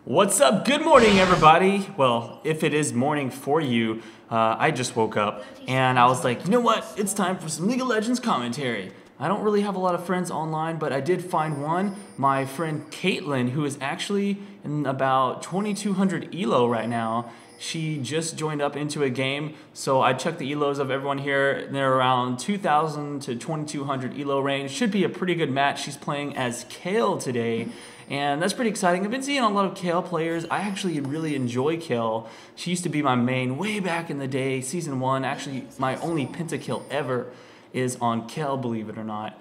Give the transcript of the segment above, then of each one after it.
What's up? Good morning, everybody. Well, if it is morning for you, I just woke up and I was like, you know what? It's time for some League of Legends commentary. I don't really have a lot of friends online, but I did find one. My friend Caitlin, who is actually in about 2200 ELO right now. She just joined up into a game, so I checked the ELOs of everyone here. They're around 2000 to 2200 ELO range. Should be a pretty good match. She's playing as Kayle today, and that's pretty exciting. I've been seeing a lot of Kayle players. I actually really enjoy Kayle. She used to be my main way back in the day, Season 1. Actually, my only pentakill ever is on Kayle, believe it or not.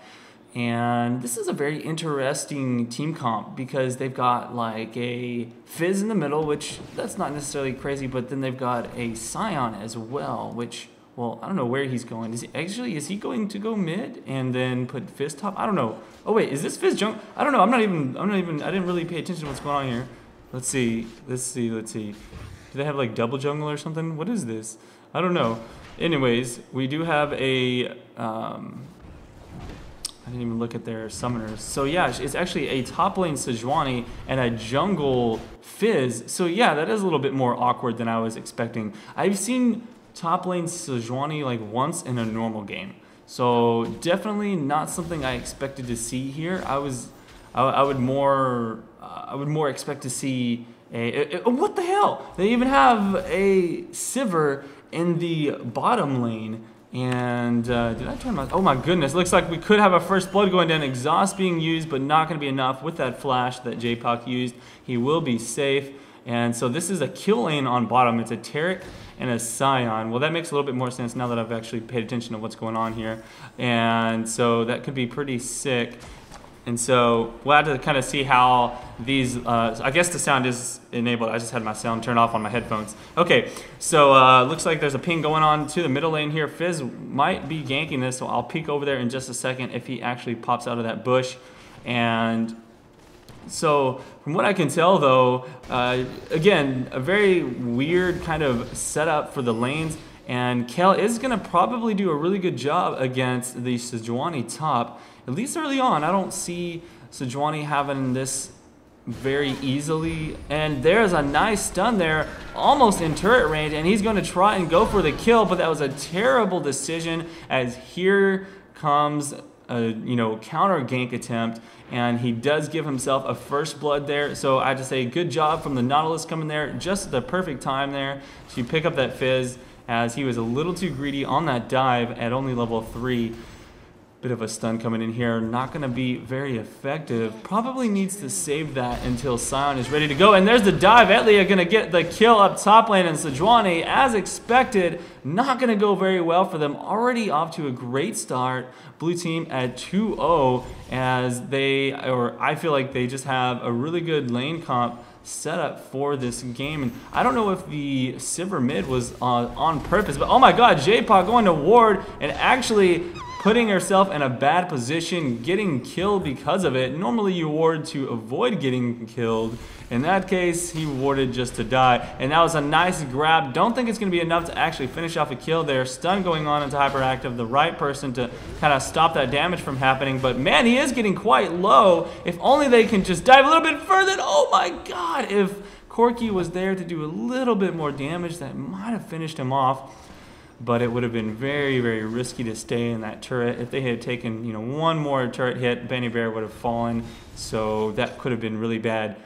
And this is a very interesting team comp because they've got like a Fizz in the middle, which that's not necessarily crazy, but then they've got a Sion as well, which, well, I don't know where he's going. Is he going to go mid and then put Fizz top? I don't know. Oh wait, is this Fizz junk? I don't know. I didn't really pay attention to what's going on here. Let's see. Do they have like double jungle or something? What is this? I don't know. Anyways, we do have a I didn't even look at their summoners. So yeah, it's actually a top lane Sejauni and a jungle Fizz. So yeah, that is a little bit more awkward than I was expecting. I've seen top lane Sejauni like once in a normal game. So definitely not something I expected to see here. I would more expect to see what the hell? They even have a Sivir in the bottom lane. And did I turn my... Oh my goodness, looks like we could have a first blood going down. Exhaust being used, but not going to be enough with that flash that J-Pac used. He will be safe. And so this is a kill lane on bottom. It's a Taric and a Sion. Well, that makes a little bit more sense now that I've actually paid attention to what's going on here. And so that could be pretty sick. And so we'll have to kind of see how these, I guess the sound is enabled. I just had my sound turned off on my headphones. Okay, so looks like there's a ping going on to the middle lane here. Fizz might be ganking this, so I'll peek over there in just a second if he actually pops out of that bush. And so from what I can tell though, again, a very weird kind of setup for the lanes. And Kayle is going to probably do a really good job against the Sejauni top. At least early on, I don't see Sejauni having this very easily. And there's a nice stun there, almost in turret range. And he's going to try and go for the kill, but that was a terrible decision as here comes a counter gank attempt. And he does give himself a first blood there. So I have to say good job from the Nautilus coming there. Just at the perfect time there to pick up that Fizz, as he was a little too greedy on that dive at only level 3. Bit of a stun coming in here, not going to be very effective. Probably needs to save that until Sion is ready to go. And there's the dive. Etlia going to get the kill up top lane, and Sejauni, as expected, not going to go very well for them. Already off to a great start. Blue team at 2-0 as I feel like they just have a really good lane comp set up for this game. And I don't know if the Sivir mid was on purpose, but oh my god, J-Pac going to ward and actually putting herself in a bad position, getting killed because of it. Normally you ward to avoid getting killed. In that case, he warded just to die. And that was a nice grab. Don't think it's going to be enough to actually finish off a kill there. Stun going on into hyperactive. The right person to kind of stop that damage from happening. But man, he is getting quite low. If only they can just dive a little bit further. Oh my god, if Corki was there to do a little bit more damage, that might have finished him off. But it would have been very, very risky to stay in that turret. If they had taken, one more turret hit, Benny Bear would have fallen. So that could have been really bad.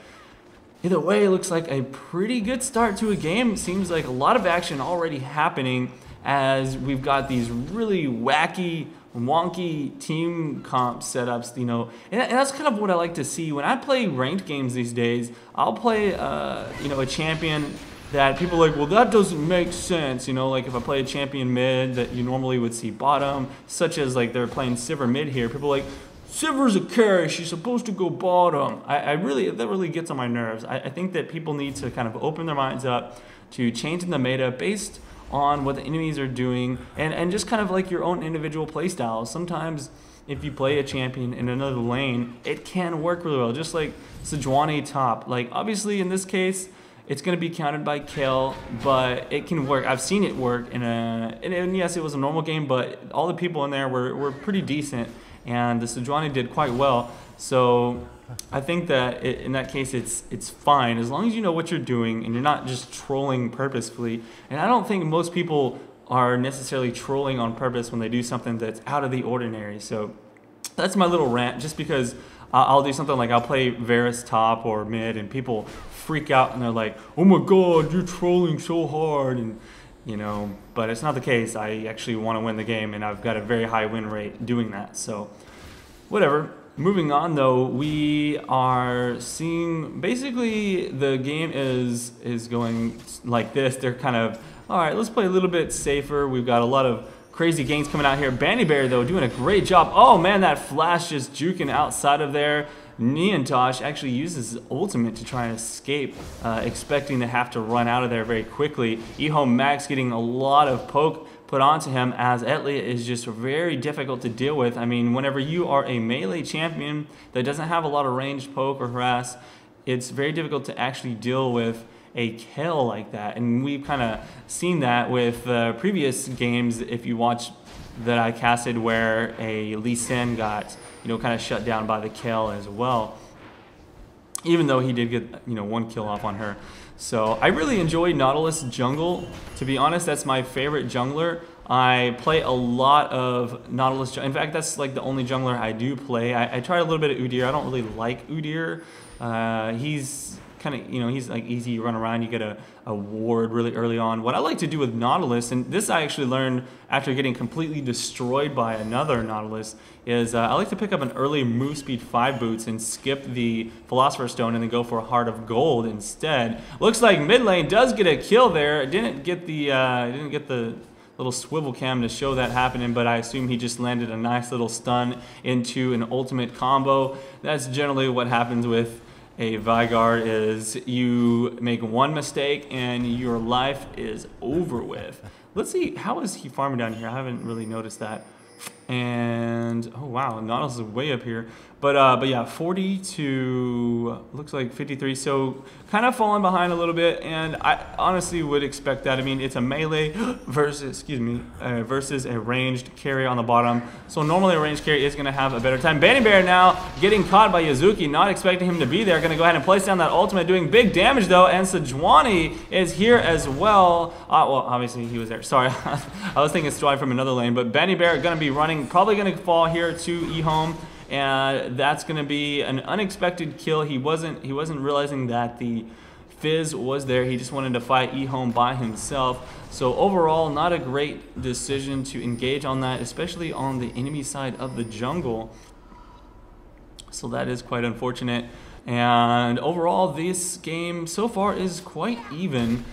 Either way, it looks like a pretty good start to a game. It seems like a lot of action already happening as we've got these really wacky, wonky team comp setups, and that's kind of what I like to see. When I play ranked games these days, I'll play, a champion that people are like, well, that doesn't make sense, like if I play a champion mid that you normally would see bottom, such as like they're playing Sivir mid here, people are like, Sivir's a carry, she's supposed to go bottom. That really gets on my nerves. I think that people need to kind of open their minds up to changing the meta based on what the enemies are doing and just kind of like your own individual play styles. Sometimes if you play a champion in another lane, it can work really well, just like Sejauni top. Like obviously in this case, it's going to be countered by Kayle, but it can work. I've seen it work and yes, it was a normal game, but all the people in there were pretty decent. and the Sejauni did quite well. So I think that in that case, it's fine as long as you know what you're doing and you're not just trolling purposefully. And I don't think most people are necessarily trolling on purpose when they do something that's out of the ordinary. So that's my little rant, just because I'll do something like I'll play Varus top or mid and people freak out and they're like, oh my god, you're trolling so hard, and you know, but it's not the case. I actually want to win the game and I've got a very high win rate doing that. So whatever. Moving on though, we are seeing basically the game is going like this. They're kind of, all right, let's play a little bit safer. We've got a lot of crazy ganks coming out here. Bear though doing a great job. Oh man, that flash just juking outside of there. Neontosh actually uses his ultimate to try and escape, expecting to have to run out of there very quickly. Eho Max getting a lot of poke put onto him, as Etlia is just very difficult to deal with. I mean, whenever you are a melee champion that doesn't have a lot of ranged poke or harass, it's very difficult to actually deal with a Kayle like that. And we've kind of seen that with previous games, if you watch, that I casted, where a Lee Sin got, you know, kind of shut down by the Kayle as well, even though he did get, you know, 1 kill off on her. So I really enjoy Nautilus jungle. To be honest, that's my favorite jungler. I play a lot of Nautilus. In fact, that's like the only jungler I do play. I tried a little bit of Udyr. I don't really like Udyr. He's kind of, you know, he's like easy, you run around, you get a ward really early on. What I like to do with Nautilus, and this I actually learned after getting completely destroyed by another Nautilus, is I like to pick up an early move speed 5 boots and skip the Philosopher's Stone and then go for a Heart of Gold instead. Looks like mid lane does get a kill there. Didn't get the little swivel cam to show that happening, but I assume he just landed a nice little stun into an ultimate combo. That's generally what happens with a Veigar, is you make one mistake and your life is over with. Let's see, how is he farming down here? I haven't really noticed that. And oh wow, Nautilus is way up here. But yeah, 40 to looks like 53. So kind of falling behind a little bit, and I honestly would expect that. I mean, it's a melee versus versus a ranged carry on the bottom. So normally a ranged carry is going to have a better time. Bear now getting caught by Yazuki, not expecting him to be there. Going to go ahead and place down that ultimate, doing big damage though. And Sejauni is here as well. Well, obviously he was there. Sorry, I was thinking Sejauni from another lane. But Bear going to be running, probably going to fall here to eHome. And that's going to be an unexpected kill. He wasn't realizing that the Fizz was there. He just wanted to fight eHome by himself. So overall, not a great decision to engage on that, especially on the enemy side of the jungle. So that is quite unfortunate. And overall, this game so far is quite even.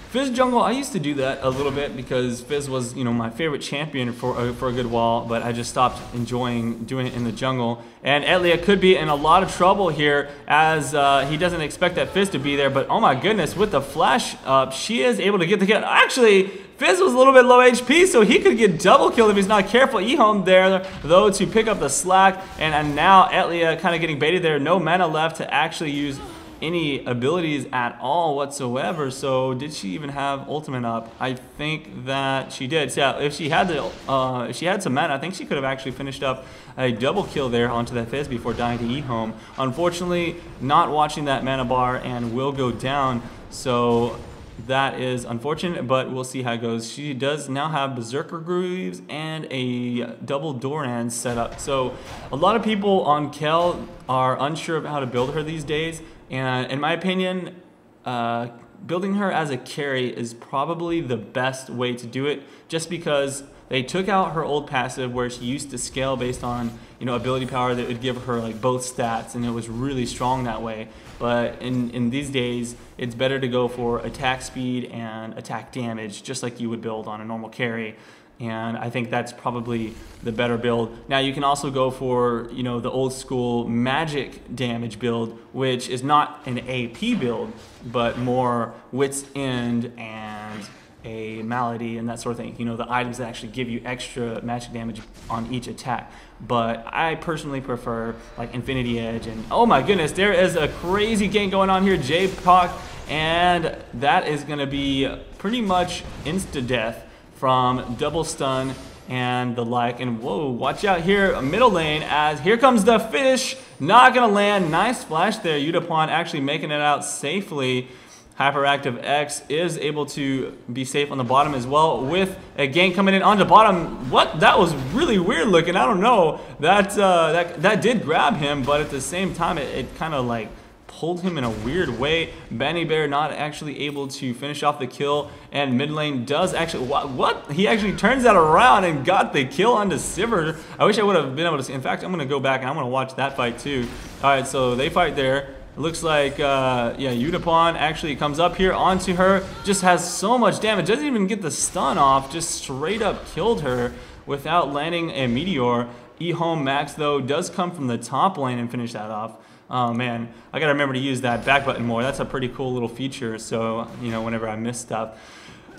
Fizz jungle, I used to do that a little bit because Fizz was, you know, my favorite champion for a good while, but I just stopped enjoying doing it in the jungle. And Etlia could be in a lot of trouble here, as he doesn't expect that Fizz to be there, but oh my goodness, with the flash up, she is able to get the kill. Actually, Fizz was a little bit low HP, so he could get double killed if he's not careful. eHome there, though, to pick up the slack, and now Etlia kind of getting baited there. No mana left to actually use any abilities at all whatsoever. So did she even have ultimate up? I think that she did. So yeah, if she had some mana, I think she could have actually finished up a double kill there onto that Fizz before dying to eHome. Unfortunately, not watching that mana bar and will go down. So that is unfortunate, but we'll see how it goes. She does now have Berserker Greaves and a double Doran set up. So a lot of people on Kayle are unsure of how to build her these days. And in my opinion, building her as a carry is probably the best way to do it, just because they took out her old passive where she used to scale based on, you know, ability power that would give her like both stats, and it was really strong that way. But in these days, it's better to go for attack speed and attack damage, just like you would build on a normal carry. And I think that's probably the better build. Now you can also go for, you know, the old school magic damage build, which is not an AP build, but more Wit's End and a Malady and that sort of thing. You know, the items that actually give you extra magic damage on each attack. But I personally prefer like Infinity Edge, and oh my goodness, there is a crazy gank going on here, J-Poc, and that is gonna be pretty much insta-death from double stun and the like. And whoa, watch out here, middle lane, as here comes the fish. Not gonna land. Nice flash there. Udapon actually making it out safely. Hyperactive X is able to be safe on the bottom as well, with a gank coming in on the bottom. What? That was really weird looking. I don't know. That did grab him, but at the same time, it kind of like pulled him in a weird way. Benny Bear not actually able to finish off the kill, and mid lane does actually, what? He actually turns that around and got the kill onto Sivir. I wish I would have been able to see. In fact, I'm going to go back and I'm going to watch that fight too. All right, so they fight there. It looks like, yeah, Udapon actually comes up here onto her, just has so much damage, doesn't even get the stun off, just straight up killed her without landing a meteor. E-Home Max, though, does come from the top lane and finish that off. Oh, man, I gotta remember to use that back button more. That's a pretty cool little feature, so, you know, whenever I miss stuff.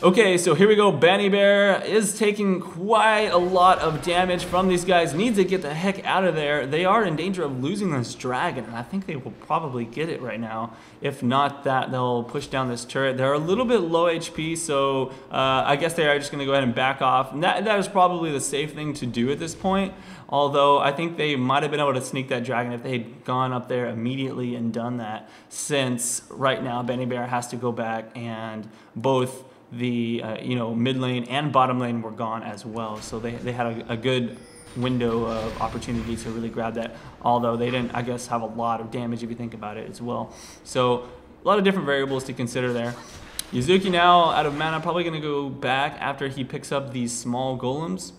Okay, so here we go. Benny Bear is taking quite a lot of damage from these guys. Needs to get the heck out of there. They are in danger of losing this dragon, and I think they will probably get it right now. If not that, they'll push down this turret. They're a little bit low HP, so I guess they are just going to go ahead and back off. And that is probably the safe thing to do at this point. Although I think they might have been able to sneak that dragon if they had gone up there immediately and done that, since right now Benny Bear has to go back, and both the you know, mid lane and bottom lane were gone as well, so they had a good window of opportunity to really grab that, although they didn't, I guess, have a lot of damage if you think about it as well. So a lot of different variables to consider there. Yuzuki now out of mana, probably going to go back after he picks up these small golems.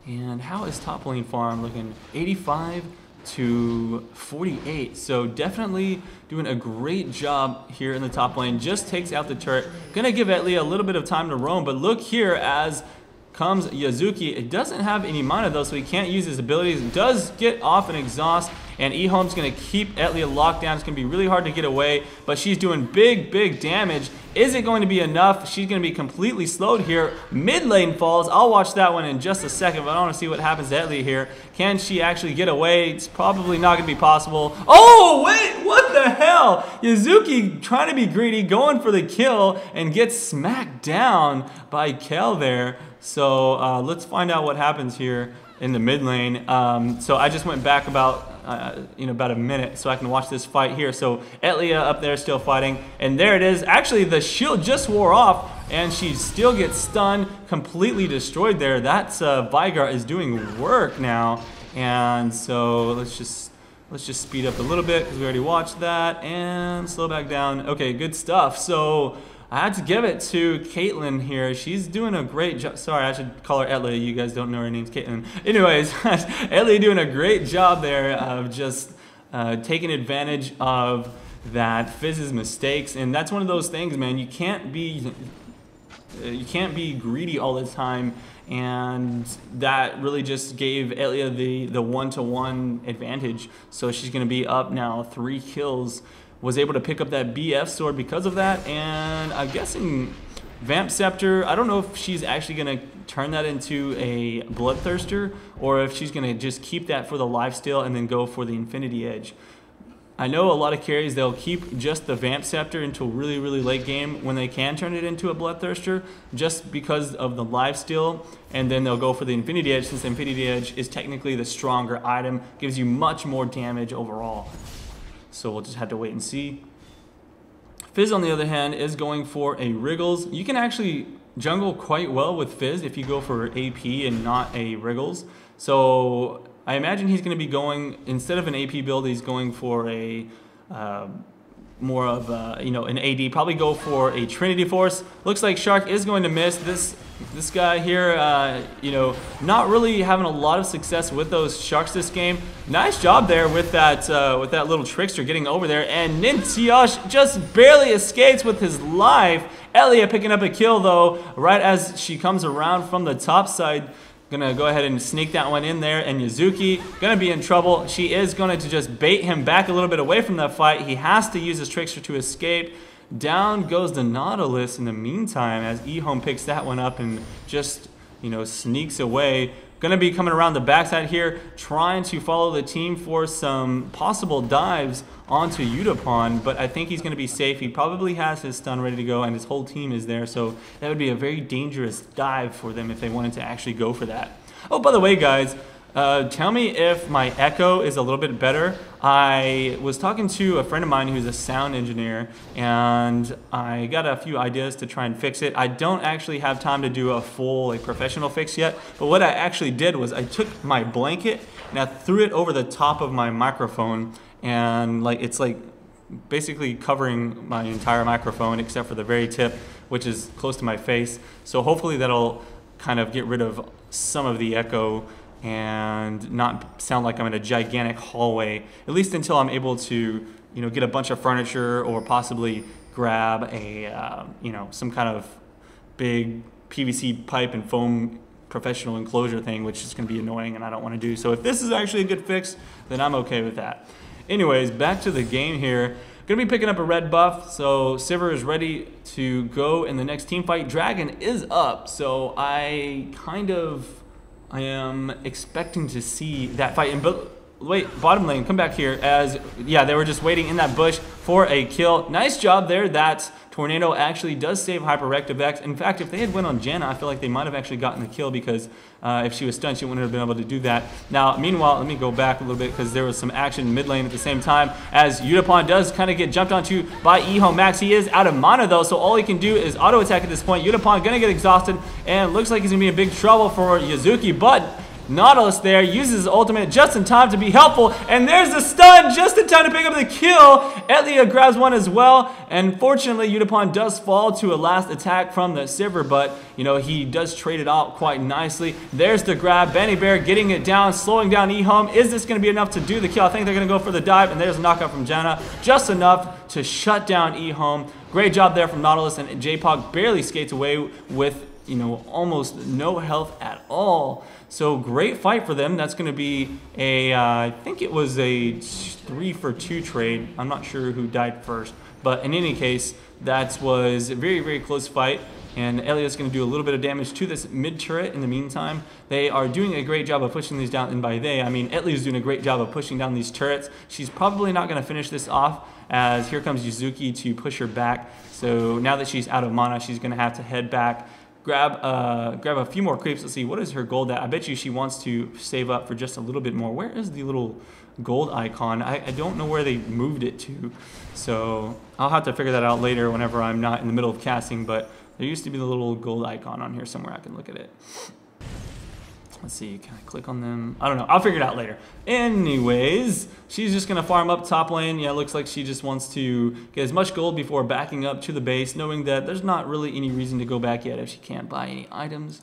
And how is top lane farm looking? 85 to 48, so definitely doing a great job here in the top lane. Just takes out the turret. Gonna give Etlia a little bit of time to roam, but look here as comes Yuzuki. It doesn't have any mana though, so he can't use his abilities. It does get off an exhaust, and E-Home's gonna keep Etlia locked down. It's gonna be really hard to get away, but she's doing big damage. Is it going to be enough? She's gonna be completely slowed here. Mid lane falls. I'll watch that one in just a second, but I want to see what happens to Etlia here. Can she actually get away? It's probably not gonna be possible. Oh wait, what the hell? Yuzuki trying to be greedy, going for the kill, and gets smacked down by Kayle there. So let's find out what happens here in the mid lane. So I just went back about about a minute so I can watch this fight here. So Etlia up there still fighting, and there it is. Actually, the shield just wore off, and she still gets stunned, completely destroyed there. That's Veigar is doing work now, and so let's just speed up a little bit because we already watched that, and slow back down. Okay, good stuff. So I had to give it to Caitlyn here. She's doing a great job. Sorry, I should call her Etlia. You guys don't know her name's Caitlyn. Anyways, Etlia doing a great job there of just taking advantage of that Fizz's mistakes. And that's one of those things, man. You can't be greedy all the time. And that really just gave Etlia the one-to-one advantage. So she's going to be up now 3 kills. Was able to pick up that BF sword because of that, and I'm guessing Vamp Scepter, I don't know if she's actually going to turn that into a Bloodthirster, or if she's going to just keep that for the lifesteal and then go for the Infinity Edge. I know a lot of carries, they'll keep just the Vamp Scepter until really late game when they can turn it into a Bloodthirster, just because of the lifesteal, and then they'll go for the Infinity Edge, since the Infinity Edge is technically the stronger item, gives you much more damage overall. So we'll just have to wait and see. Fizz, on the other hand, is going for a Wriggles. You can actually jungle quite well with Fizz if you go for AP and not a Wriggles. So I imagine he's going to be going, instead of an AP build, he's going for a more of an AD. Probably go for a Trinity Force. Looks like Shark is going to miss. This guy here, not really having a lot of success with those Sharks this game. Nice job there with that little trickster getting over there, and Nintiosh just barely escapes with his life. Etlia picking up a kill though, right as she comes around from the top side. Gonna go ahead and sneak that one in there, and Yuzuki gonna be in trouble. She is going to just bait him back a little bit away from that fight. He has to use his trickster to escape. Down goes the Nautilus in the meantime as E-Home picks that one up and just, sneaks away. going to be coming around the backside here, trying to follow the team for some possible dives onto Udapon, but I think he's going to be safe. He probably has his stun ready to go, and his whole team is there, so that would be a very dangerous dive for them if they wanted to actually go for that. Oh, by the way, guys, tell me if my echo is a little bit better. I was talking to a friend of mine who's a sound engineer, and I got a few ideas to try and fix it. I don't actually have time to do a full professional fix yet, but what I actually did was I took my blanket and I threw it over the top of my microphone, and it's basically covering my entire microphone except for the very tip, which is close to my face. So hopefully that'll kind of get rid of some of the echo and not sound like I'm in a gigantic hallway, at least until I'm able to, get a bunch of furniture or possibly grab a, some kind of big PVC pipe and foam professional enclosure thing, which is going to be annoying and I don't want to do. So if this is actually a good fix, then I'm okay with that. Anyways, back to the game here. Gonna be picking up a red buff, so Sivir is ready to go in the next team fight. Dragon is up, so I am expecting to see that fight. But wait, bottom lane, come back here. They were just waiting in that bush for a kill. Nice job there. That Tornado actually does save Hyperactive X. In fact, if they had went on Janna, I feel like they might have actually gotten the kill, because if she was stunned, she wouldn't have been able to do that. Now, meanwhile, let me go back a little bit, because there was some action mid lane at the same time, as Udapon does kind of get jumped onto by EHO Max. He is out of mana, though, so all he can do is auto attack at this point. Udapon gonna get exhausted, and looks like he's gonna be in big trouble for Yuzuki, but Nautilus there uses his ultimate just in time to be helpful, and there's the stun just in time to pick up the kill. Etlia grabs one as well, and fortunately Udapon does fall to a last attack from the Sivir, but he does trade it out quite nicely. There's the grab, Benny Bear getting it down, slowing down EHOM. Is this going to be enough to do the kill? I think they're going to go for the dive, and there's a knockout from Janna, just enough to shut down EHOM. Great job there from Nautilus, and J-Pog barely skates away with almost no health at all. So great fight for them. That's going to be I think it was a 3-for-2 trade. I'm not sure who died first, but in any case, that was a very, very close fight. And Elliot's going to do a little bit of damage to this mid turret in the meantime. They are doing a great job of pushing these down, and by they, I mean Etlia's doing a great job of pushing down these turrets. She's probably not going to finish this off, as here comes Yuzuki to push her back. So now that she's out of mana, she's going to have to head back, grab a few more creeps. Let's see, what is her gold at? I bet you she wants to save up for just a little bit more. Where is the little gold icon? I don't know where they moved it to, so I'll have to figure that out later whenever I'm not in the middle of casting, but there used to be the little gold icon on here somewhere. I can look at it. Let's see, can I click on them? I don't know, I'll figure it out later. Anyways, she's just gonna farm up top lane. Yeah, it looks like she just wants to get as much gold before backing up to the base, knowing that there's not really any reason to go back yet if she can't buy any items.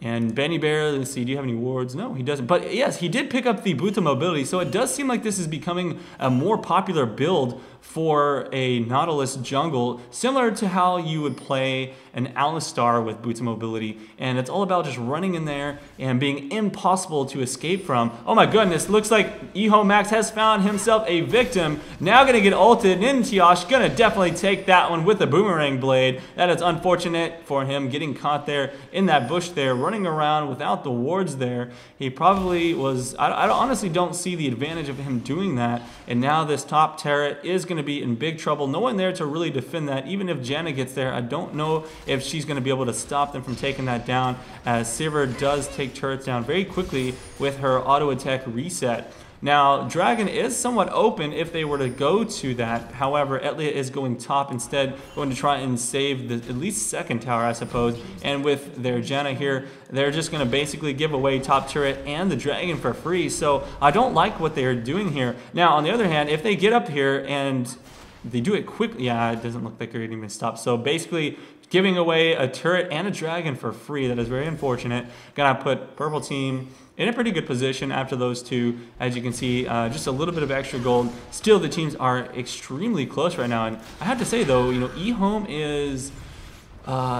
And Benny Bear, let's see, do you have any wards? No, he doesn't. But yes, he did pick up the Boots of Mobility, so it does seem like this is becoming a more popular build for a Nautilus jungle, similar to how you would play an Alistar with Boots of Mobility. And it's all about just running in there and being impossible to escape from. Oh my goodness, looks like EHO Max has found himself a victim. Now gonna get ulted. Nintiash gonna definitely take that one with the boomerang blade. That is unfortunate for him, getting caught there in that bush there, running around without the wards there. He probably was, I honestly don't see the advantage of him doing that. And now this top turret is going to be in big trouble. No one there to really defend that. Even if Janna gets there, I don't know if she's going to be able to stop them from taking that down, as Sivir does take turrets down very quickly with her auto attack reset. Now, Dragon is somewhat open if they were to go to that. However, Etlia is going top instead, going to try and save the at least second tower, I suppose. And with their Janna here, they're just going to basically give away top turret and the Dragon for free. So I don't like what they're doing here. Now, on the other hand, if they get up here and they do it quickly, yeah, it doesn't look like they're going to even stop. So basically, giving away a turret and a Dragon for free. That is very unfortunate. Gonna put purple team in a pretty good position after those two. As you can see, just a little bit of extra gold. Still, the teams are extremely close right now. And I have to say, though, eHome is,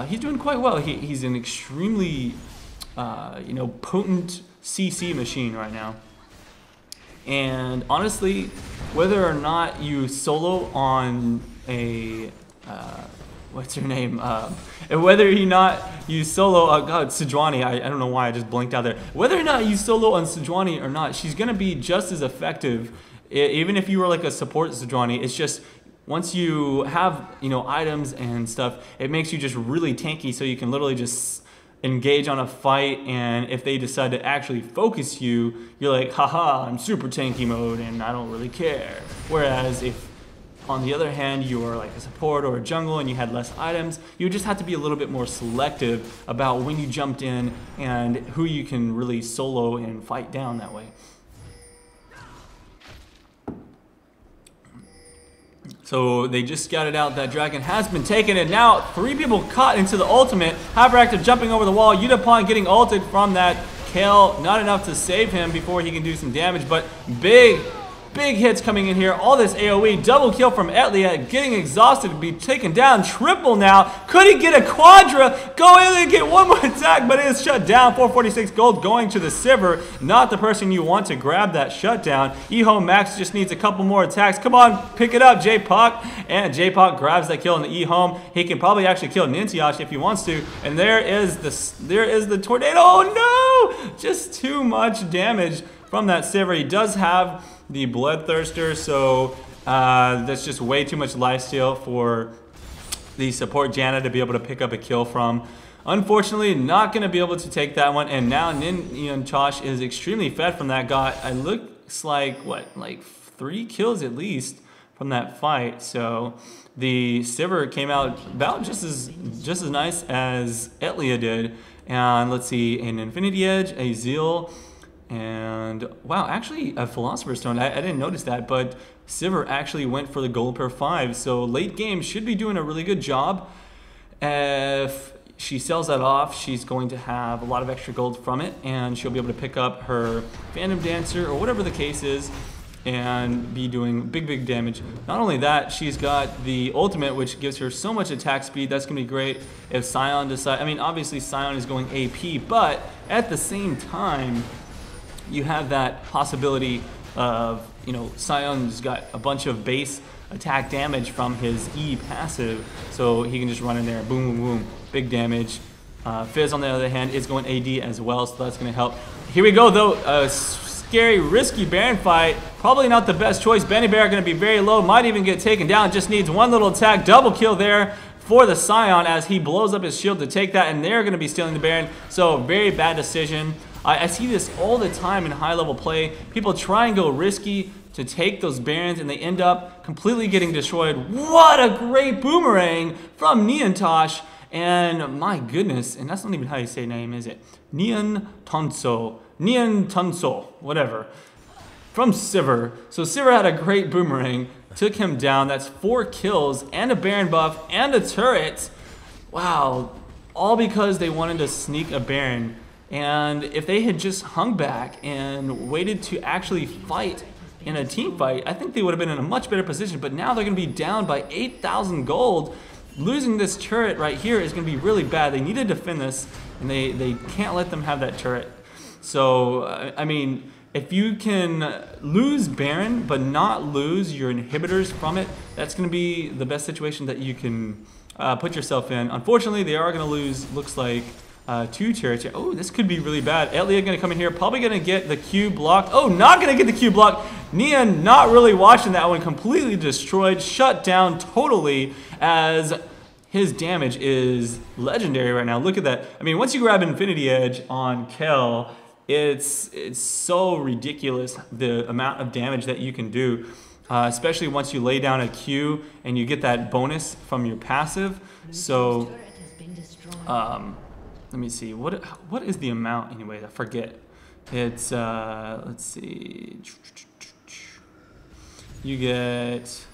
he's doing quite well. He's an extremely, potent CC machine right now. And honestly, whether or not you solo on a, what's her name? And whether or not you solo, God, Sejauni, I don't know why I just blinked out there. Whether or not you solo on Sejauni or not, she's gonna be just as effective, even if you were like a support Sejauni. It's just once you have, you know, items and stuff, it makes you just really tanky, so you can literally just engage on a fight, and if they decide to actually focus you, you're like, haha, I'm super tanky mode and I don't really care. Whereas if on the other hand you are like a support or a jungle and you had less items, you just have to be a little bit more selective about when you jumped in and who you can really solo and fight down that way. So they just scouted out that dragon has been taken, and now 3 people caught into the ultimate. Hyperactive jumping over the wall. Yutapon getting ulted from that. Kayle not enough to save him before he can do some damage, but big hits coming in here. All this AoE. Double kill from Etlia. Getting exhausted to be taken down. Triple now. Could he get a quadra? Go in and get one more attack, but it is shut down. 446 gold going to the Sivir. Not the person you want to grab that shutdown. Eho Max just needs a couple more attacks. Come on, pick it up, J-Poc. And J-Poc grabs that kill in the E-Home. He can probably actually kill Nintiash if he wants to. And there is the tornado. Oh no! Just too much damage from that Sivir. He does have the Bloodthirster, so that's just way too much lifesteal for the support Janna to be able to pick up a kill from. Unfortunately, not going to be able to take that one, and now Nintiash is extremely fed from that guy. It looks like, what, like 3 kills at least from that fight, so the Sivir came out about just as nice as Etlia did. And let's see, an Infinity Edge, a Zeal, and wow, actually a Philosopher's Stone. I didn't notice that, but Sivir actually went for the gold per 5. So late game should be doing a really good job. If she sells that off, she's going to have a lot of extra gold from it, and she'll be able to pick up her Phantom Dancer or whatever the case is and be doing big damage. Not only that, she's got the ultimate, which gives her so much attack speed. That's gonna be great if Sion decides. I mean, obviously Sion is going AP, but at the same time, you have that possibility of, you know, Sion's got a bunch of base attack damage from his E passive, so he can just run in there, boom, boom, boom, big damage. Fizz, on the other hand, is going AD as well, so that's going to help. Here we go, though. A scary, risky Baron fight. Probably not the best choice. Benny Bear going to be very low, might even get taken down. Just needs one little attack. Double kill there for the Sion as he blows up his shield to take that, and they're going to be stealing the Baron. So, very bad decision. I see this all the time in high-level play. People try and go risky to take those Barons, and they end up completely getting destroyed. What a great boomerang from Nintiash. And my goodness, and that's not even how you say name, is it? Niantonso, whatever. From Sivir. So Sivir had a great boomerang, took him down. That's 4 kills and a Baron buff and a turret. Wow, all because they wanted to sneak a Baron. And if they had just hung back and waited to actually fight in a team fight, I think they would have been in a much better position. But now they're going to be down by 8,000 gold. Losing this turret right here is going to be really bad. They need to defend this, and they can't let them have that turret. So, I mean, if you can lose Baron but not lose your inhibitors from it, that's going to be the best situation that you can put yourself in. Unfortunately, they are going to lose, looks like, 2 turrets. Oh, this could be really bad. Etlia going to come in here, probably going to get the Q blocked. Oh, not going to get the Q blocked. Nian not really watching that one, completely destroyed, shut down totally, as his damage is legendary right now. Look at that. I mean, once you grab Infinity Edge on Kayle, it's so ridiculous the amount of damage that you can do, especially once you lay down a Q and you get that bonus from your passive. So, let me see, what is the amount anyway? I forget. It's, let's see. You get,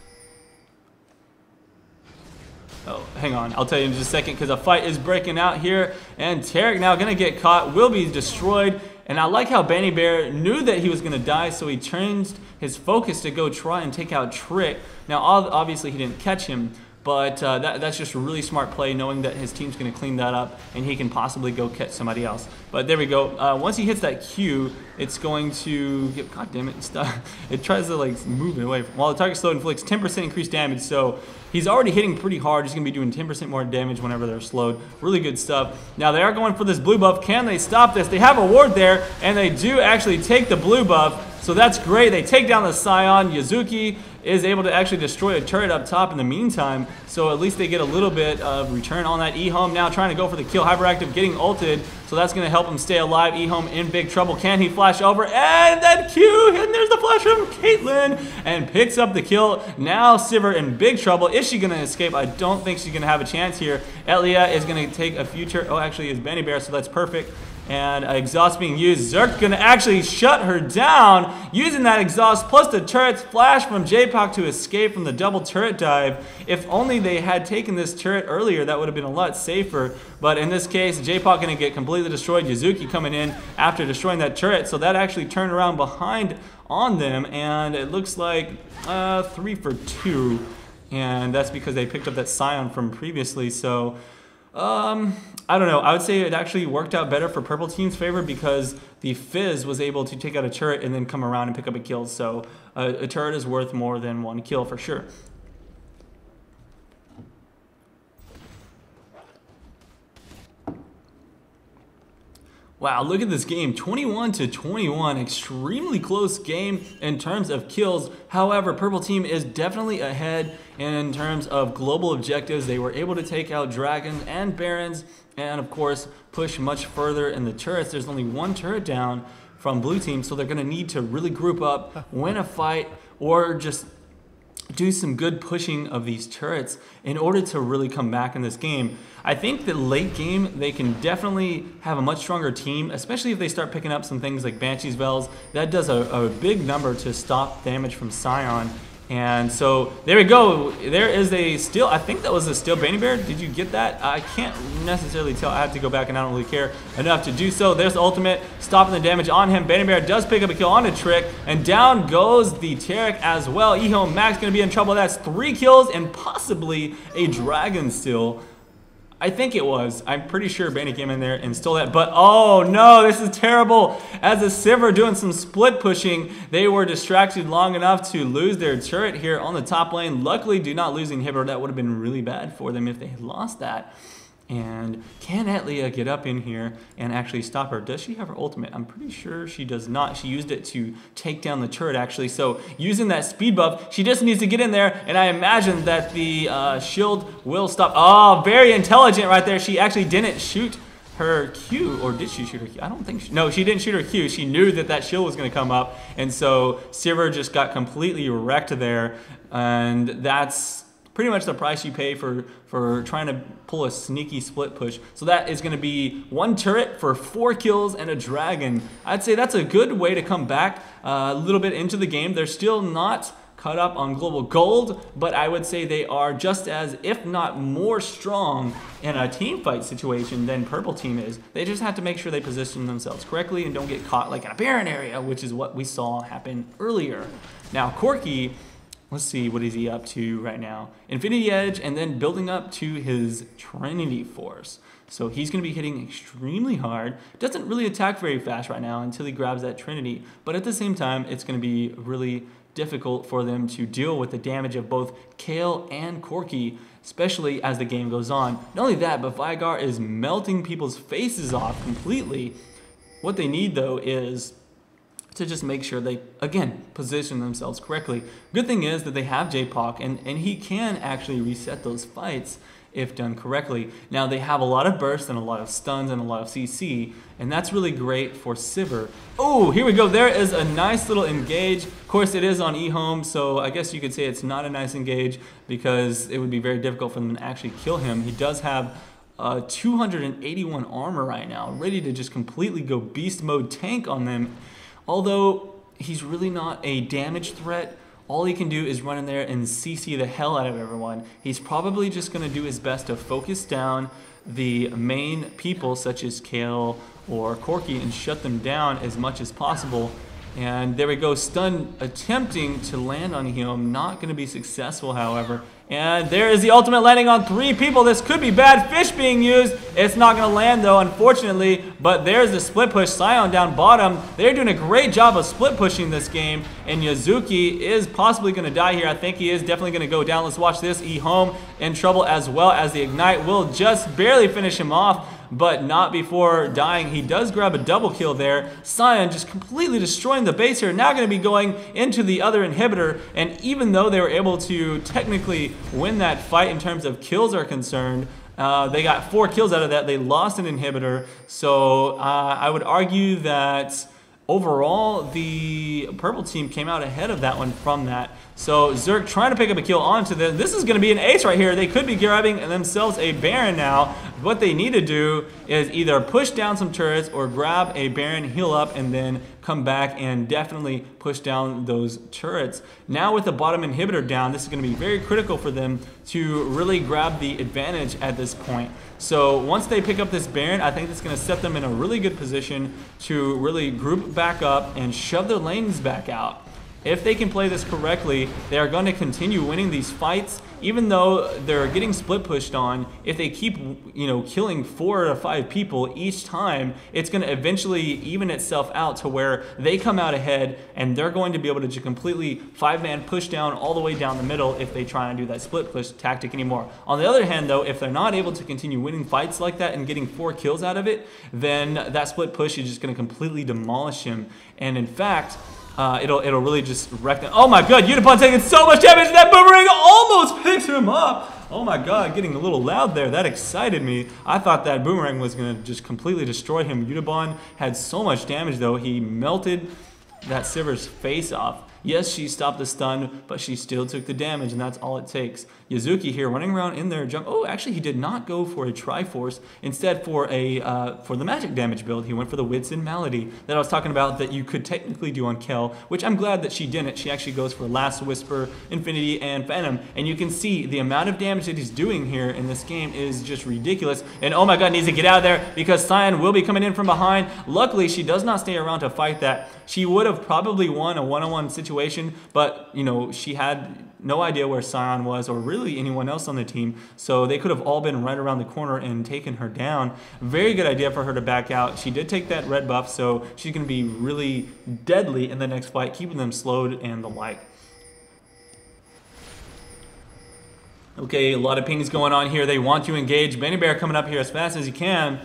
oh, hang on, I'll tell you in just a second, because a fight is breaking out here, and Taric now gonna get caught, will be destroyed. And I like how Benny Bear knew that he was gonna die, so he changed his focus to go try and take out Trick. Now, obviously he didn't catch him, but that's just a really smart play, knowing that his team's going to clean that up and he can possibly go catch somebody else. But there we go. Once he hits that Q, it's going to get, god damn it, stop. It tries to like move it away. While the target slowed, inflicts 10% increased damage. So he's already hitting pretty hard. He's going to be doing 10% more damage whenever they're slowed. Really good stuff. Now they are going for this blue buff. Can they stop this? They have a ward there, and they do actually take the blue buff. So that's great. They take down the Sion. Yazuki is able to actually destroy a turret up top in the meantime. So at least they get a little bit of return on that. E-Home now trying to go for the kill. Hyperactive getting ulted. So that's going to help him stay alive. E-Home in big trouble. Can he flash over? And then Q. And there's the flash from Caitlyn. And picks up the kill. Now Sivir in big trouble. Is she going to escape? I don't think she's going to have a chance here. Etlia is going to take a future. Oh, actually it's Benny Bear, so that's perfect. And exhaust being used. Zerk's gonna actually shut her down using that exhaust plus the turret's flash from J-Pok to escape from the double turret dive. If only they had taken this turret earlier, that would have been a lot safer. But in this case, J-Pok gonna get completely destroyed. Yazuki coming in after destroying that turret. So that actually turned around behind on them, and it looks like 3 for 2. And that's because they picked up that Sion from previously. So I don't know. I would say it actually worked out better for purple team's favor because the Fizz was able to take out a turret and then come around and pick up a kill. So a turret is worth more than 1 kill for sure. Wow, look at this game, 21-21, extremely close game in terms of kills. However, purple team is definitely ahead in terms of global objectives. They were able to take out dragons and barons and of course push much further in the turrets. There's only 1 turret down from blue team, so they're gonna need to really group up, win a fight, or just do some good pushing of these turrets in order to really come back in this game. I think that late game, they can definitely have a much stronger team, especially if they start picking up some things like Banshee's Veils. That does a big number to stop damage from Sion. And so there we go. There is a steal. I think that was a steal. Benny Bear, did you get that? I can't necessarily tell. I have to go back and I don't really care enough to do so. There's the ultimate, stopping the damage on him. Benny Bear does pick up a kill on a Trick, and down goes the Taric as well. E-Home Max going to be in trouble. That's 3 kills and possibly a dragon still. I think it was. I'm pretty sure Benny came in there and stole that. But oh no, this is terrible. As the Sivir doing some split pushing, they were distracted long enough to lose their turret here on the top lane. Luckily, do not lose inhibitor. That would have been really bad for them if they had lost that. And can Etlia get up in here and actually stop her? Does she have her ultimate? I'm pretty sure she does not. She used it to take down the turret, actually. So using that speed buff, she just needs to get in there, and I imagine that the shield will stop. Oh, very intelligent right there. She actually didn't shoot her Q, or did she shoot her Q? I don't think she, no, she didn't shoot her Q. She knew that that shield was going to come up, and so Sivir just got completely wrecked there, and that's pretty much the price you pay for trying to pull a sneaky split push. So that is going to be 1 turret for 4 kills and a dragon. I'd say that's a good way to come back a little bit into the game. They're still not caught up on global gold, but I would say they are just as, if not more strong in a team fight situation than purple team is. They just have to make sure they position themselves correctly and don't get caught like in a Baron area, which is what we saw happen earlier. Now Corki, let's see, what is he up to right now? Infinity Edge, and then building up to his Trinity Force. So he's going to be hitting extremely hard. Doesn't really attack very fast right now until he grabs that Trinity. But at the same time, it's going to be really difficult for them to deal with the damage of both Kayle and Corki, especially as the game goes on. Not only that, but Veigar is melting people's faces off completely. What they need, though, is to just make sure they, again, position themselves correctly. Good thing is that they have J-Pok, and he can actually reset those fights if done correctly. Now, they have a lot of bursts and a lot of stuns and a lot of CC, and that's really great for Sivir. Oh, here we go. There is a nice little engage. Of course, it is on E-Home, so I guess you could say it's not a nice engage because it would be very difficult for them to actually kill him. He does have 281 armor right now, ready to just completely go beast mode tank on them. Although he's really not a damage threat, all he can do is run in there and CC the hell out of everyone. He's probably just going to do his best to focus down the main people such as Kayle or Corki and shut them down as much as possible. And there we go, stun attempting to land on him, not going to be successful, however. And there is the ultimate landing on 3 people. This could be bad. Fish being used. It's not going to land, though, unfortunately. But there's the split push. Sion down bottom. They're doing a great job of split pushing this game. And Yazuki is possibly going to die here. I think he is definitely going to go down. Let's watch this. E-Home in trouble as well, as the Ignite will just barely finish him off, but not before dying. He does grab a double kill there. Sion just completely destroying the base here. Now going to be going into the other inhibitor. And even though they were able to technically win that fight in terms of kills are concerned, they got 4 kills out of that. They lost an inhibitor. So I would argue that overall, the purple team came out ahead of that one from that. So Zerk trying to pick up a kill onto them. This is going to be an ace right here. They could be grabbing themselves a Baron now. What they need to do is either push down some turrets or grab a Baron, heal up, and then come back and definitely push down those turrets. Now with the bottom inhibitor down, this is going to be very critical for them to really grab the advantage at this point. So once they pick up this Baron, I think that's going to set them in a really good position to really group back up and shove their lanes back out. If they can play this correctly, they are going to continue winning these fights, even though they're getting split pushed on. If they keep, killing 4 to 5 people each time, it's going to eventually even itself out to where they come out ahead, and they're going to be able to just completely 5-man push down all the way down the middle if they try and do that split push tactic anymore. On the other hand, though, if they're not able to continue winning fights like that and getting 4 kills out of it, then that split push is just going to completely demolish him. And in fact, it'll really just wreck them. Oh my god, Unipon taking so much damage, that boomerang almost picks him up. Oh my god, getting a little loud there. That excited me. I thought that boomerang was going to just completely destroy him. Unibon had so much damage, though. He melted that Sivir's face off. Yes, she stopped the stun, but she still took the damage, and that's all it takes. Yazuki here running around in there. Oh, actually, he did not go for a Triforce. Instead, for the magic damage build, he went for the Wits and Malady that I was talking about that you could technically do on Kayle, which I'm glad that she didn't. She actually goes for Last Whisper, Infinity, and Phantom, and you can see the amount of damage that he's doing here in this game is just ridiculous. And oh my god, needs to get out of there because Sion will be coming in from behind. Luckily, she does not stay around to fight that. She would have probably won a one-on-one situation, but, she had no idea where Sion was or really anyone else on the team, so they could have all been right around the corner and taken her down. Very good idea for her to back out. She did take that red buff, so she's going to be really deadly in the next fight, keeping them slowed and the like. Okay, a lot of pings going on here. They want to engage. Benny Bear coming up here as fast as he can.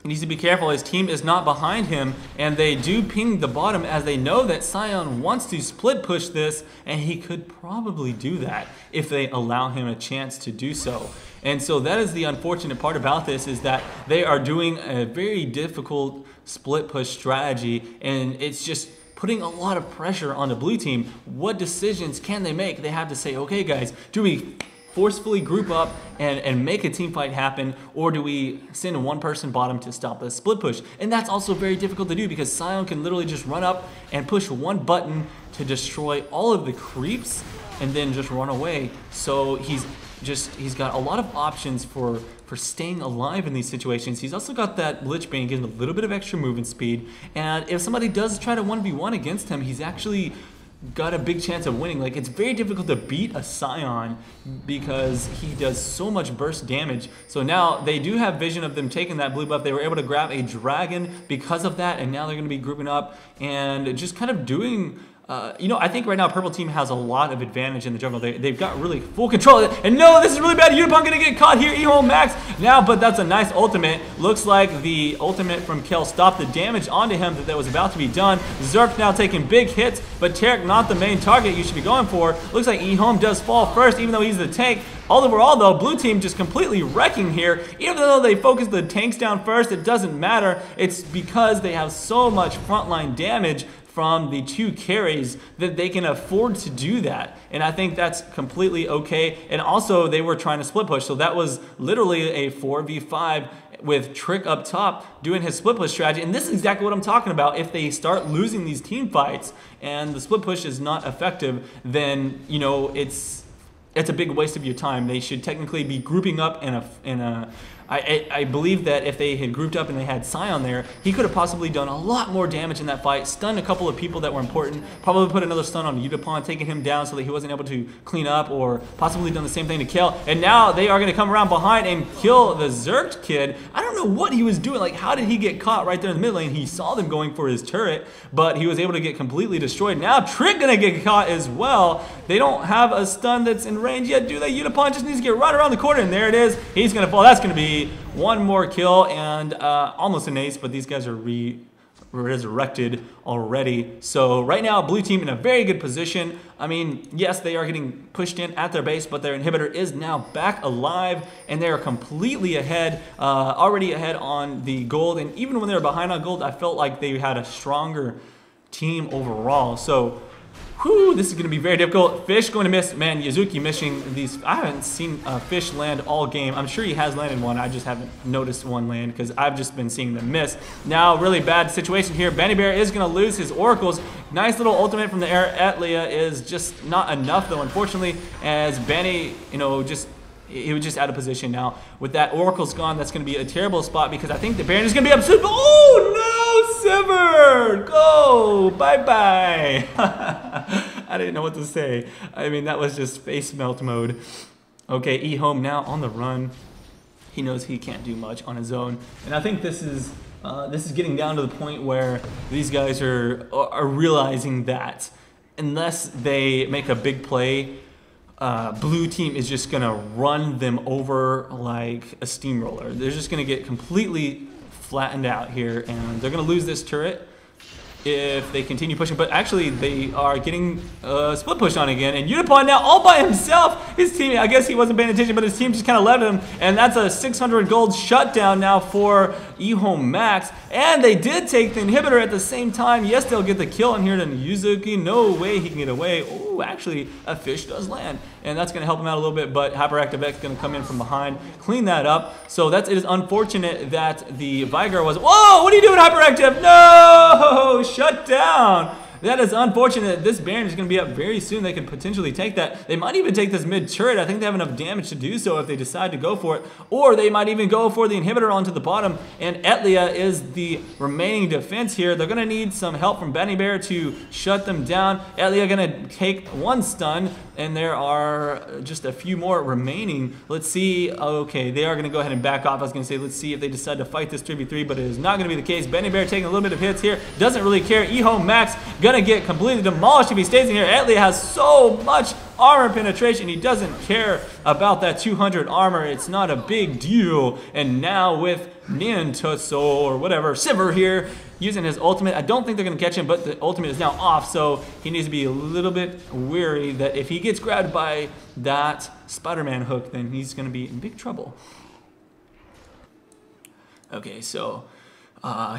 He needs to be careful. His team is not behind him, and they do ping the bottom as they know that Sion wants to split push this, and he could probably do that if they allow him a chance to do so. And so that is the unfortunate part about this, is that they are doing a very difficult split push strategy, and it's just putting a lot of pressure on the blue team. What decisions can they make? They have to say, okay guys, do we forcefully group up and make a team fight happen, or do we send one person bottom to stop the split push? And that's also very difficult to do because Sion can literally just run up and push one button to destroy all of the creeps and then just run away. So he's got a lot of options for staying alive in these situations. He's also got that Lich Bane, gives him a little bit of extra movement speed, and if somebody does try to 1v1 against him, he's actually got a big chance of winning. Like, it's very difficult to beat a Sion because he does so much burst damage. So now they do have vision of them taking that blue buff. They were able to grab a dragon because of that, and now they're going to be grouping up and just kind of doing I think right now purple team has a lot of advantage in the jungle. They've got really full control of it. And no, this is really bad. Unipon gonna get caught here. E-Home Max now, but that's a nice ultimate. Looks like the ultimate from Kayle stopped the damage onto him that was about to be done. Zerk now taking big hits, but Taric not the main target you should be going for. Looks like E-Home does fall first, even though he's the tank. All overall, though, blue team just completely wrecking here. Even though they focus the tanks down first, it doesn't matter. It's because they have so much frontline damage from the 2 carries that they can afford to do that. And I think that's completely okay. And also, they were trying to split push. So that was literally a 4v5 with Trick up top doing his split push strategy. And this is exactly what I'm talking about. If they start losing these team fights and the split push is not effective, then, it's a big waste of your time. They should technically be grouping up in a I believe that if they had grouped up and they had Sion there, he could have possibly done a lot more damage in that fight, stunned a couple of people that were important, probably put another stun on Utapon, taking him down so that he wasn't able to clean up, or possibly done the same thing to Kayle. And now they are going to come around behind and kill the Zergt kid. I don't know what he was doing. Like, how did he get caught right there in the mid lane? He saw them going for his turret, but he was able to get completely destroyed. Now Trick going to get caught as well. They don't have a stun that's in range yet, do they? Utapon just needs to get right around the corner, and there it is. He's going to fall. That's going to be one more kill, and almost an ace, but these guys are resurrected already. So right now, blue team in a very good position. I mean, yes, they are getting pushed in at their base, but their inhibitor is now back alive, and they are completely ahead, already ahead on the gold. And even when they were behind on gold, I felt like they had a stronger team overall. So whew, this is going to be very difficult. Fish going to miss. Man, Yazuki missing these. I haven't seen Fish land all game. I'm sure he has landed one. I just haven't noticed one land because I've just been seeing them miss. Now, really bad situation here. Benny Bear is going to lose his oracles. Nice little ultimate from the air. Etlia is just not enough, though, unfortunately, as Benny, you know, he was just out of position now. With that oracle's gone, that's going to be a terrible spot because I think the Baron is going to be upset. Oh, no, Sivir! Go! Bye-bye! I didn't know what to say. I mean, that was just face melt mode. Okay, E-Home now on the run. He knows he can't do much on his own. And I think this is getting down to the point where these guys are realizing that unless they make a big play, blue team is just gonna run them over like a steamroller. They're just gonna get completely flattened out here, and they're gonna lose this turret if they continue pushing. But actually, they are getting split push on again, and Utapon now all by himself. His team, I guess he wasn't paying attention, but his team just kind of left him, and that's a 600 gold shutdown now for E-Home Max. And they did take the inhibitor at the same time. Yes, they'll get the kill on here to Yuzuki. No way he can get away. Oh, actually, a fish does land, and that's going to help him out a little bit, but Hyperactive X is going to come in from behind, clean that up. So it is unfortunate that the Veigar was... Whoa, what are you doing, Hyperactive? No! Shut down! That is unfortunate. This Baron is going to be up very soon. They could potentially take that. They might even take this mid turret. I think they have enough damage to do so if they decide to go for it. Or they might even go for the inhibitor onto the bottom. And Etlia is the remaining defense here. They're going to need some help from Benny Bear to shut them down. Etlia going to take one stun, and there are just a few more remaining. Let's see. Okay, they are going to go ahead and back off. I was going to say, let's see if they decide to fight this 3v3, but it is not going to be the case. Benny Bear taking a little bit of hits here. Doesn't really care. E-Home Max gonna get completely demolished if he stays in here. Etlia has so much armor penetration. He doesn't care about that 200 armor. It's not a big deal. And now with Nintoso or whatever, Sivir here using his ultimate. I don't think they're gonna catch him, but the ultimate is now off, so he needs to be a little bit wary that if he gets grabbed by that Spider-Man hook, then he's gonna be in big trouble. Okay, so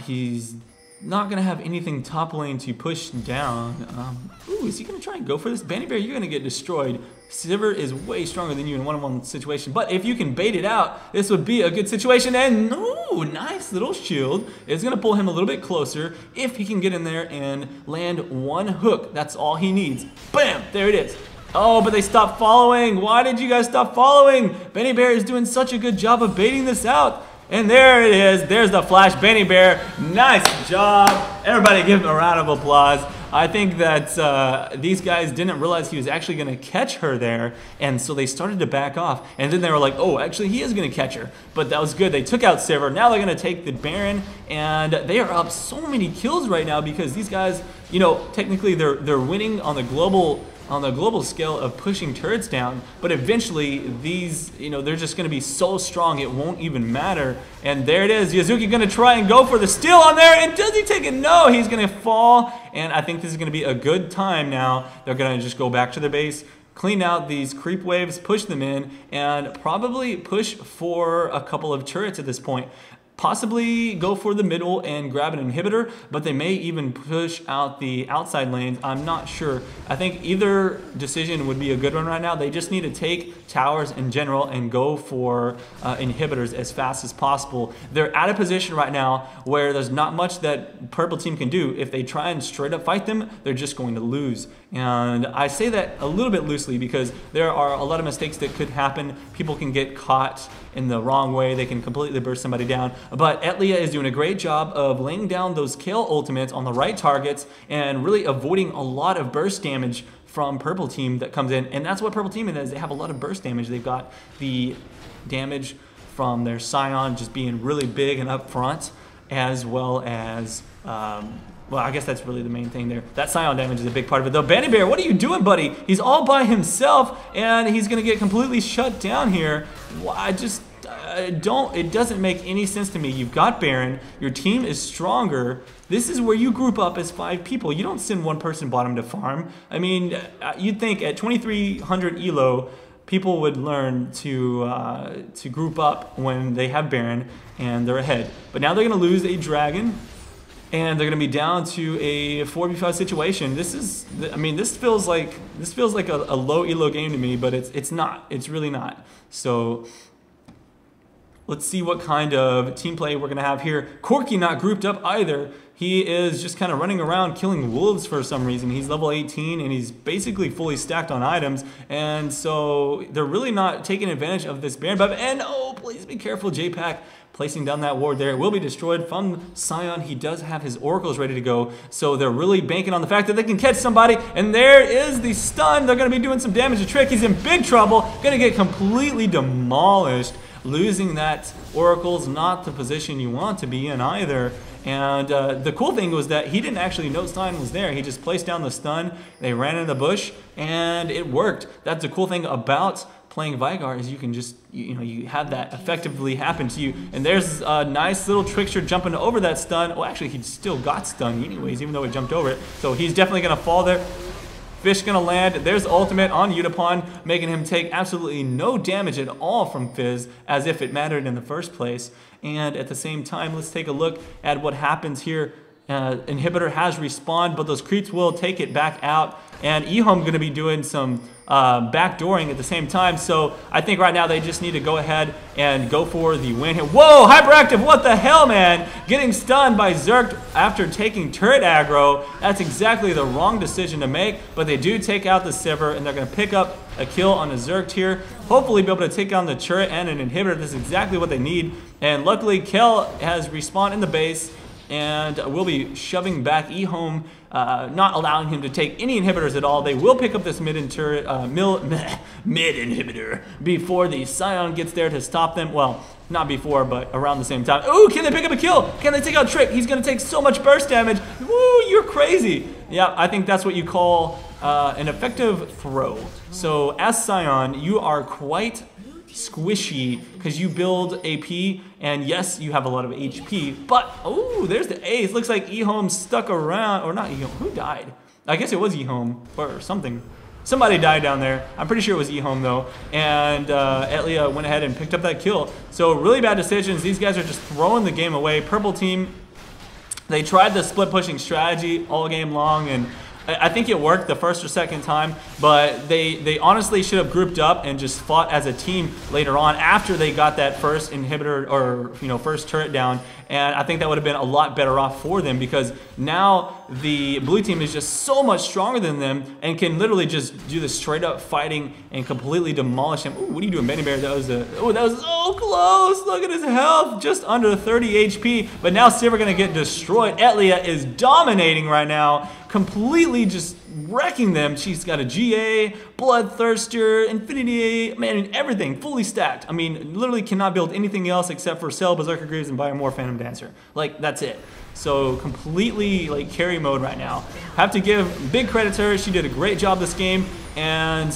he's not going to have anything top lane to push down. Ooh, is he going to try and go for this? Benny Bear, you're going to get destroyed. Sivir is way stronger than you in one-on-one situation. But if you can bait it out, this would be a good situation. And ooh, nice little shield. It's going to pull him a little bit closer if he can get in there and land one hook. That's all he needs. Bam! There it is. Oh, but they stopped following. Why did you guys stop following? Benny Bear is doing such a good job of baiting this out. And there it is. There's the flash. Benny Bear. Nice job. Everybody give him a round of applause. I think that these guys didn't realize he was actually going to catch her there. And so they started to back off. And then they were like, oh, actually, he is going to catch her. But that was good. They took out Sivir. Now they're going to take the Baron. And they are up so many kills right now because these guys, you know, technically they're winning on the global scale of pushing turrets down, but eventually these, you know, they're just going to be so strong it won't even matter. And there it is. Yazuki going to try and go for the steal on there, and does he take it? No, he's going to fall, and I think this is going to be a good time now. They're going to just go back to their base, clean out these creep waves, push them in, and probably push for a couple of turrets at this point. possibly go for the middle and grab an inhibitor, but they may even push out the outside lanes. I'm not sure. I think either decision would be a good one right now. They just need to take towers in general and go for inhibitors as fast as possible. They're at a position right now where there's not much that purple team can do. If they try and straight up fight them, they're just going to lose. And I say that a little bit loosely because there are a lot of mistakes that could happen. People can get caught in the wrong way. They can completely burst somebody down. But Etlia is doing a great job of laying down those Kayle ultimates on the right targets and really avoiding a lot of burst damage from purple team that comes in. And that's what purple team is. They have a lot of burst damage. They've got the damage from their Sion just being really big and up front, as well as well, I guess that's really the main thing there. That Sion damage is a big part of it, though. Benny Bear, what are you doing, buddy? He's all by himself, and he's going to get completely shut down here. It doesn't make any sense to me. You've got Baron. Your team is stronger. This is where you group up as 5 people. You don't send one person bottom to farm. I mean, you'd think at 2,300 ELO, people would learn to group up when they have Baron and they're ahead. But now they're going to lose a dragon. And they're going to be down to a 4v5 situation. This feels like a low elo game to me, but it's not. It's really not. So let's see what kind of team play we're going to have here. Corki not grouped up either. He is just kind of running around killing wolves for some reason. He's level 18 and he's basically fully stacked on items. And so they're really not taking advantage of this Baron buff. And oh, please be careful, J-Pack. Placing down that ward there. It will be destroyed from Sion. He does have his oracles ready to go. So they're really banking on the fact that they can catch somebody. And there is the stun. They're going to be doing some damage to Trick. He's in big trouble. Going to get completely demolished. Losing that oracle's not the position you want to be in either. And the cool thing was that he didn't actually know Sion was there. He just placed down the stun. They ran in the bush and it worked. That's the cool thing about playing Veigar is you can just, you have that effectively happen to you. And there's a nice little trickster jumping over that stun. Well, actually, he still got stunned anyways, even though it jumped over it. So he's definitely going to fall there. Fish going to land. There's ultimate on Unipon, making him take absolutely no damage at all from Fizz, as if it mattered in the first place. And at the same time, let's take a look at what happens here. Inhibitor has respawned, but those creeps will take it back out. And Ehome going to be doing some backdooring at the same time. So I think right now they just need to go ahead and go for the win here. Whoa, Hyperactive, what the hell, man? Getting stunned by Zerk after taking turret aggro. That's exactly the wrong decision to make, but they do take out the Sivir, and they're going to pick up a kill on a Zerk here. Hopefully be able to take on the turret and an inhibitor. This is exactly what they need. And luckily, Kayle has respawned in the base, and we'll be shoving back Ehome, not allowing him to take any inhibitors at all. They will pick up this mid inhibitor before the Sion gets there to stop them. Well, not before, but around the same time. Ooh, can they pick up a kill? Can they take out Trick? He's going to take so much burst damage. Woo, you're crazy. Yeah, I think that's what you call an effective throw. So as Sion, you are quite squishy because you build AP, and yes, you have a lot of HP, but oh, there's the ace. Looks like Ehome stuck around, or not Ehome. Who died? I guess it was Ehome or something. Somebody died down there. I'm pretty sure it was Ehome though, and Etlia went ahead and picked up that kill. So really bad decisions. These guys are just throwing the game away. Purple team, they tried the split pushing strategy all game long, and I think it worked the first or second time, but they honestly should have grouped up and just fought as a team later on after they got that first inhibitor or first turret down. And I think that would have been a lot better off for them, because now the blue team is just so much stronger than them and can literally just do the straight up fighting and completely demolish him. Ooh, what are you doing, Benny Bear? That was so close. Look at his health, just under 30 HP. But now Sivir gonna get destroyed. Etlia is dominating right now, completely just wrecking them. She's got a GA, Bloodthirster, Infinity, man, everything fully stacked. I mean, literally cannot build anything else except for Cell, Berserker Greaves, and Biomore Phantom Dancer. Like, that's it. So completely like carry mode right now. Have to give big credit to her. She did a great job this game. And,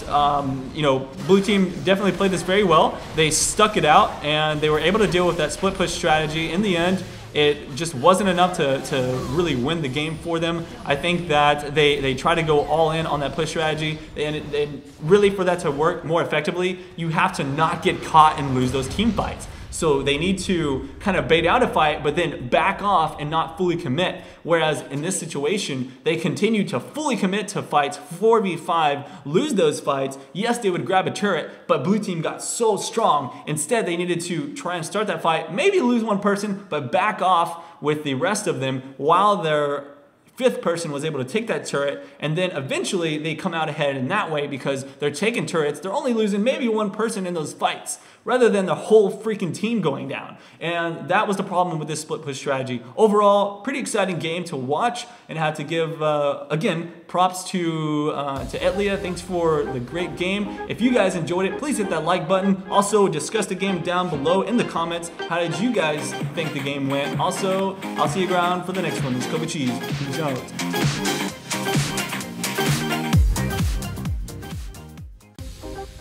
blue team definitely played this very well. They stuck it out, and they were able to deal with that split push strategy. In the end, it just wasn't enough to really win the game for them. I think that they try to go all in on that push strategy, and really for that to work more effectively, you have to not get caught and lose those team fights. So they need to kind of bait out a fight, but then back off and not fully commit. Whereas in this situation, they continue to fully commit to fights, 4v5, lose those fights. Yes, they would grab a turret, but blue team got so strong. Instead, they needed to try and start that fight, maybe lose one person, but back off with the rest of them while their fifth person was able to take that turret, and then eventually they come out ahead in that way because they're taking turrets. They're only losing maybe one person in those fights rather than the whole freaking team going down. And that was the problem with this split push strategy. Overall, pretty exciting game to watch, and I have to give, again, props to Etlia. Thanks for the great game. If you guys enjoyed it, please hit that like button. Also, discuss the game down below in the comments. How did you guys think the game went? Also, I'll see you around for the next one. Let's go with cheese. Peace out.